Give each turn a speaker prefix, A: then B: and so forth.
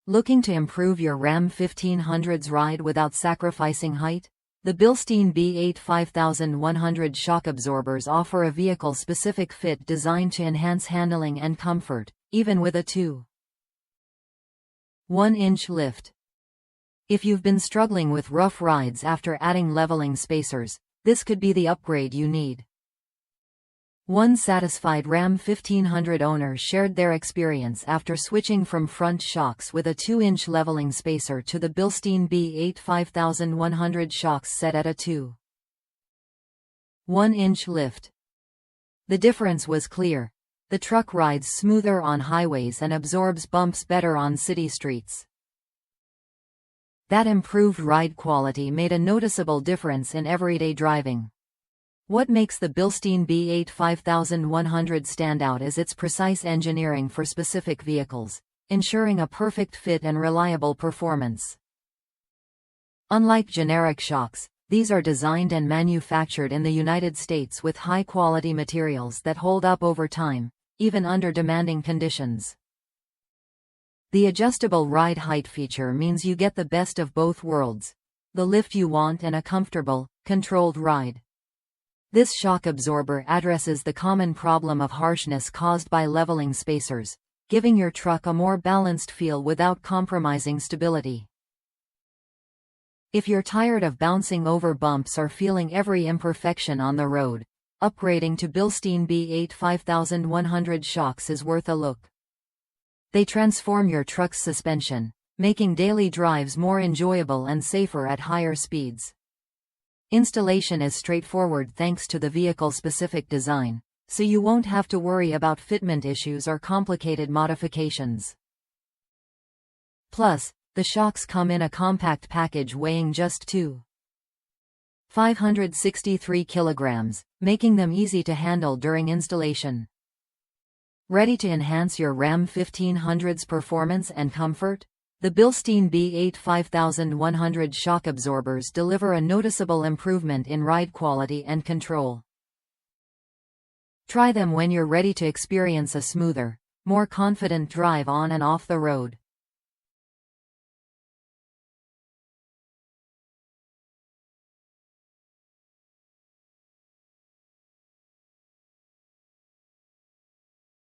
A: Looking to improve your Ram 1500's ride without sacrificing height? The Bilstein B8 5100 shock absorbers offer a vehicle-specific fit designed to enhance handling and comfort, even with a 2.1-inch lift. If you've been struggling with rough rides after adding leveling spacers, this could be the upgrade you need. One satisfied Ram 1500 owner shared their experience after switching from front shocks with a 2-inch leveling spacer to the Bilstein B8 5100 shocks set at a 2.1-inch lift. The difference was clear. The truck rides smoother on highways and absorbs bumps better on city streets. That improved ride quality made a noticeable difference in everyday driving. What makes the Bilstein B8 5100 stand out is its precise engineering for specific vehicles, ensuring a perfect fit and reliable performance. Unlike generic shocks, these are designed and manufactured in the United States with high-quality materials that hold up over time, even under demanding conditions. The adjustable ride height feature means you get the best of both worlds: the lift you want and a comfortable, controlled ride. This shock absorber addresses the common problem of harshness caused by leveling spacers, giving your truck a more balanced feel without compromising stability. If you're tired of bouncing over bumps or feeling every imperfection on the road, upgrading to Bilstein B8 5100 shocks is worth a look. They transform your truck's suspension, making daily drives more enjoyable and safer at higher speeds. Installation is straightforward thanks to the vehicle-specific design, so you won't have to worry about fitment issues or complicated modifications. Plus, the shocks come in a compact package weighing just 563 kilograms, making them easy to handle during installation. Ready to enhance your Ram 1500's performance and comfort? The Bilstein B8 5100 shock absorbers deliver a noticeable improvement in ride quality and control. Try them when you're ready to experience a smoother, more confident drive on and off the road.